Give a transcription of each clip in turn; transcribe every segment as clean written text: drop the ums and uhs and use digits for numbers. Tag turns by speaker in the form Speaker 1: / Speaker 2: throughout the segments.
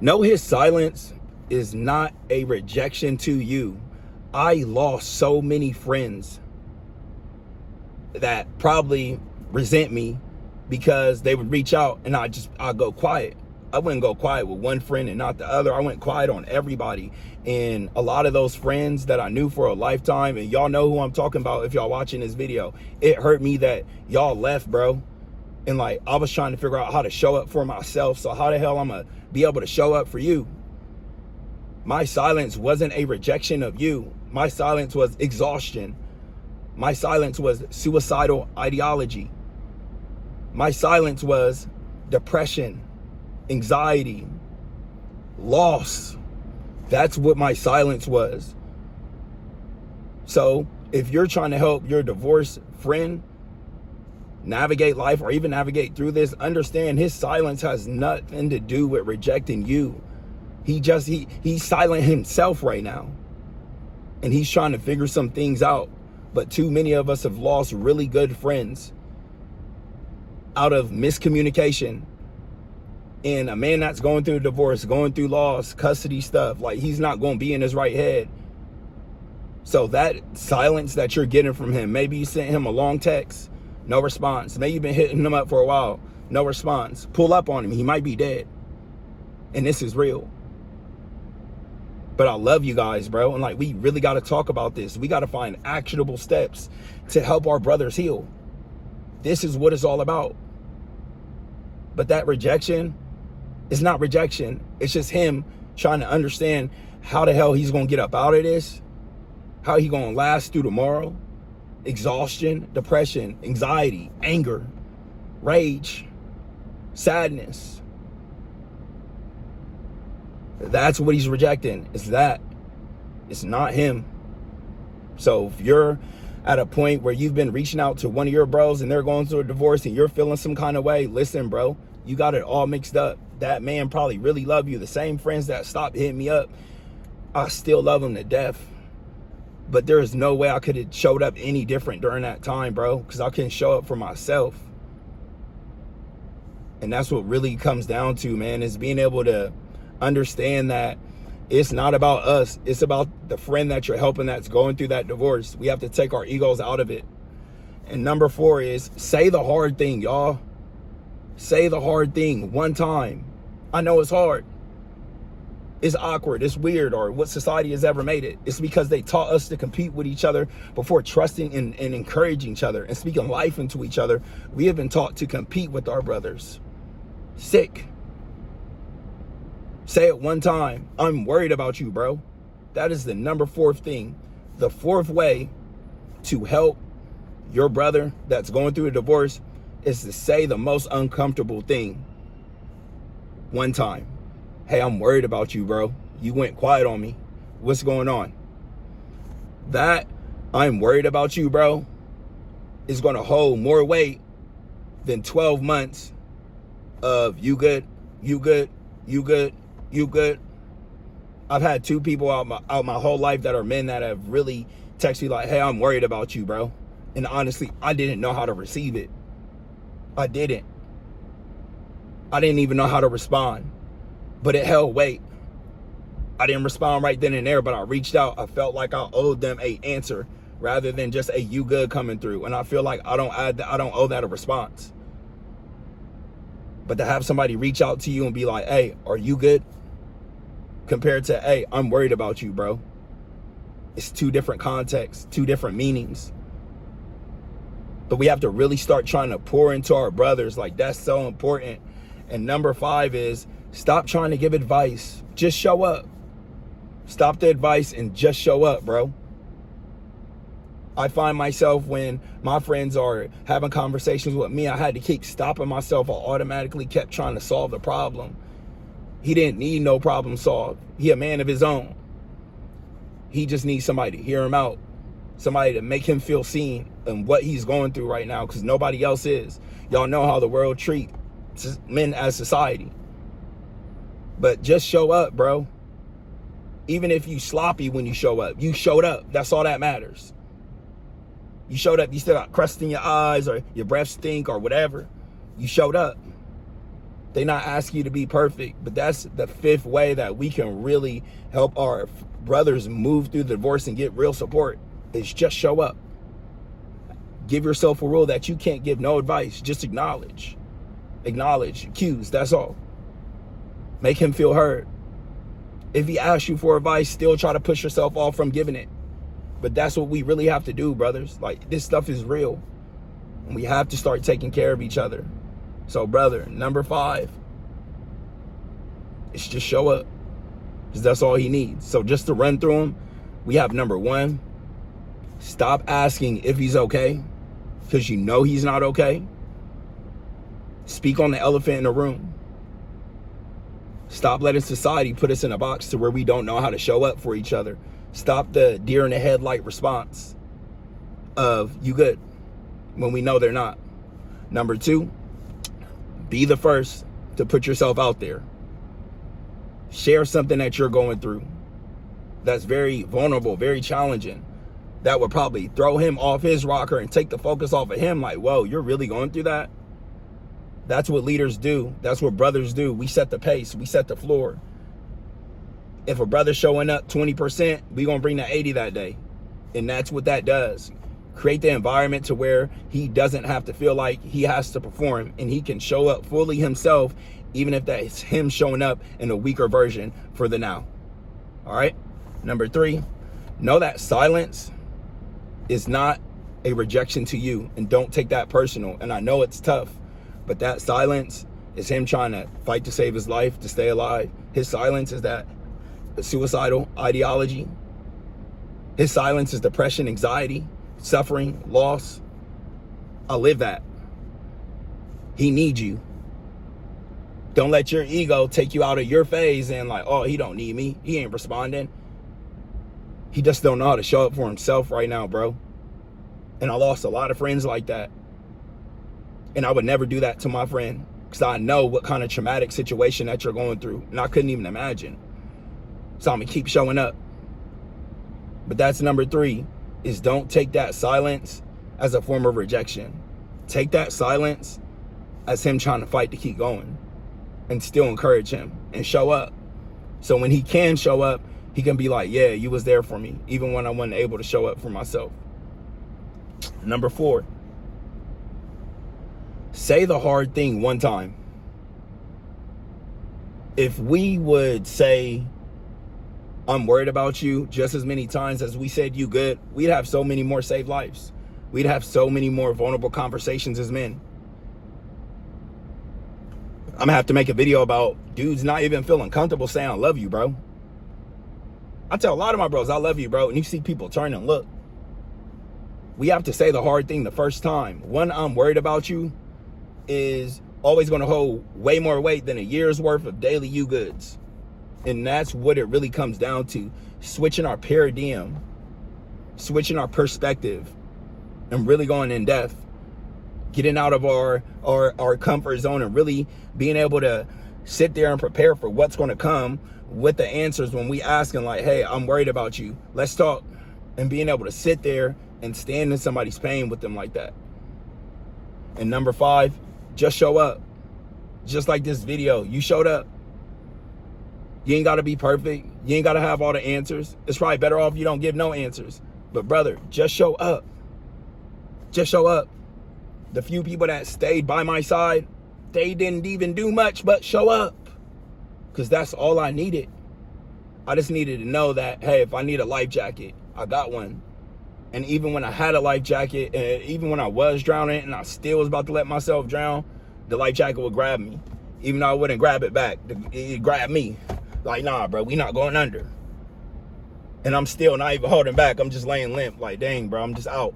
Speaker 1: Know his silence is not a rejection to you. I lost so many friends that probably resent me because they would reach out and I'd go quiet. I wouldn't go quiet with one friend and not the other. I went quiet on everybody. And a lot of those friends that I knew for a lifetime, and y'all know who I'm talking about if y'all watching this video, it hurt me that y'all left, bro. And like, I was trying to figure out how to show up for myself. So how the hell I'm gonna be able to show up for you? My silence wasn't a rejection of you. My silence was exhaustion. My silence was suicidal ideology. My silence was depression, anxiety, loss. That's what my silence was. So if you're trying to help your divorced friend navigate life or even navigate through this, understand his silence has nothing to do with rejecting you. He's silent himself right now. And he's trying to figure some things out. But too many of us have lost really good friends out of miscommunication. And a man that's going through a divorce, going through loss, custody stuff, like, he's not going to be in his right head. So that silence that you're getting from him, maybe you sent him a long text, no response. Maybe you've been hitting him up for a while, no response. Pull up on him, he might be dead. And this is real. But I love you guys, bro. And like, we really got to talk about this. We got to find actionable steps to help our brothers heal. This is what it's all about. But that rejection is not rejection. It's just him trying to understand how the hell he's going to get up out of this, how he going to last through tomorrow. Exhaustion, depression, anxiety, anger, rage, sadness. That's what he's rejecting. It's that. It's not him. So if you're at a point where you've been reaching out to one of your bros and they're going through a divorce and you're feeling some kind of way, listen, bro, you got it all mixed up. That man probably really love you. The same friends that stopped hitting me up, I still love him to death. But there is no way I could have showed up any different during that time, bro, because I couldn't show up for myself. And that's what really comes down to, man, is being able to understand that it's not about us. It's about the friend that you're helping that's going through that divorce. We have to take our egos out of it. And number 4 is say the hard thing, y'all. Say the hard thing one time. I know it's hard. It's awkward. It's weird, or what society has ever made it. It's because they taught us to compete with each other before trusting and encouraging each other and speaking life into each other. We have been taught to compete with our brothers. Sick. Say it one time. I'm worried about you, bro. That is the number 4th thing. The 4th way to help your brother that's going through a divorce is to say the most uncomfortable thing one time. Hey, I'm worried about you, bro. You went quiet on me. What's going on? That I'm worried about you, bro, is going to hold more weight than 12 months of you good, you good, you good, you good. I've had 2 people out my whole life that are men that have really texted me like, hey, I'm worried about you, bro. And honestly, I didn't know how to receive it. I didn't even know how to respond. But it held weight. I didn't respond right then and there, but I reached out. I felt like I owed them an answer rather than just a you good coming through. And I feel like I don't owe that a response. But to have somebody reach out to you and be like, hey, are you good? Compared to, hey, I'm worried about you, bro. It's 2 different contexts, 2 different meanings. But we have to really start trying to pour into our brothers. Like, that's so important. And number 5 is stop trying to give advice. Just show up. Stop the advice and just show up, bro. I find myself when my friends are having conversations with me, I had to keep stopping myself. I automatically kept trying to solve the problem. He didn't need no problem solved. He a man of his own. He just needs somebody to hear him out. Somebody to make him feel seen and what he's going through right now, because nobody else is. Y'all know how the world treats men as society. But just show up, bro. Even if you sloppy when you show up, you showed up. That's all that matters. You showed up, you still got crust in your eyes or your breath stink or whatever. You showed up. They not asking you to be perfect, but that's the fifth way that we can really help our brothers move through the divorce and get real support, is just show up. Give yourself a rule that you can't give no advice. Just acknowledge. Acknowledge cues, that's all. Make him feel heard. If he asks you for advice, still try to push yourself off from giving it. But that's what we really have to do, brothers. Like, this stuff is real. And we have to start taking care of each other. So, brother, number 5 is just show up. Because that's all he needs. So just to run through them, we have number 1, stop asking if he's okay, because you know he's not okay. Speak on the elephant in the room. Stop letting society put us in a box to where we don't know how to show up for each other. Stop the deer in the headlight response of you good when we know they're not. Number 2, be the first to put yourself out there. Share something that you're going through that's very vulnerable, very challenging, that would probably throw him off his rocker and take the focus off of him. Like, whoa, you're really going through that? That's what leaders do. That's what brothers do. We set the pace. We set the floor. If a brother's showing up 20%, we gonna bring that 80 that day. And that's what that does. Create the environment to where he doesn't have to feel like he has to perform, and he can show up fully himself, even if that's him showing up in a weaker version for the now. All right. Number 3, know that silence is not a rejection to you, and don't take that personal. And I know it's tough, but that silence is him trying to fight to save his life, to stay alive. His silence is that suicidal ideology. His silence is depression, anxiety, suffering, loss. I live that. He needs you. Don't let your ego take you out of your phase and like, oh, he don't need me. He ain't responding. He just don't know how to show up for himself right now, bro. And I lost a lot of friends like that. And I would never do that to my friend, because I know what kind of traumatic situation that you're going through. And I couldn't even imagine. So I'm going to keep showing up. But that's number 3, is don't take that silence as a form of rejection. Take that silence as him trying to fight to keep going, and still encourage him and show up. So when he can show up, he can be like, yeah, you was there for me, even when I wasn't able to show up for myself. Number 4, say the hard thing one time. If we would say, I'm worried about you just as many times as we said you good, we'd have so many more saved lives. We'd have so many more vulnerable conversations as men. I'm gonna have to make a video about dudes not even feeling comfortable saying I love you, bro. I tell a lot of my bros I love you, bro, and you see people turn and look. We have to say the hard thing the first time. One, I'm worried about you, is always gonna hold way more weight than a year's worth of daily you goods. And that's what it really comes down to. Switching our paradigm, switching our perspective, and really going in depth. Getting out of our comfort zone and really being able to sit there and prepare for what's going to come with the answers when we asking like, hey, I'm worried about you. Let's talk. And being able to sit there and stand in somebody's pain with them like that. And number 5, just show up. Just like this video, you showed up. You ain't got to be perfect. You ain't got to have all the answers. It's probably better off you don't give no answers. But brother, just show up. Just show up. The few people that stayed by my side, they didn't even do much but show up. Because that's all I needed. I just needed to know that, hey, if I need a life jacket, I got one. And even when I had a life jacket, and even when I was drowning and I still was about to let myself drown, the life jacket would grab me. Even though I wouldn't grab it back, it grabbed me. Like, nah, bro, we not going under. And I'm still not even holding back. I'm just laying limp. Like, dang, bro, I'm just out.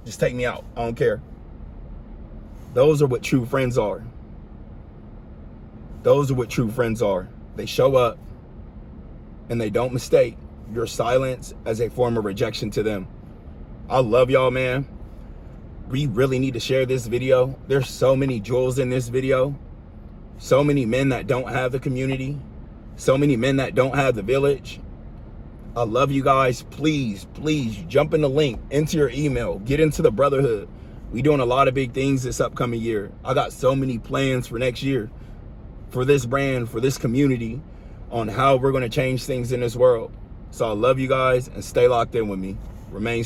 Speaker 1: Just take me out. I don't care. Those are what true friends are. Those are what true friends are. They show up and they don't mistake your silence as a form of rejection to them. I love y'all, man. We really need to share this video. There's so many jewels in this video. So many men that don't have the community. So many men that don't have the village. I love you guys. Please, please jump in the link into your email. Get into the brotherhood. We doing a lot of big things this upcoming year. I got so many plans for next year. for this brand, for this community, on how we're going to change things in this world. So I love you guys, and stay locked in with me. Remain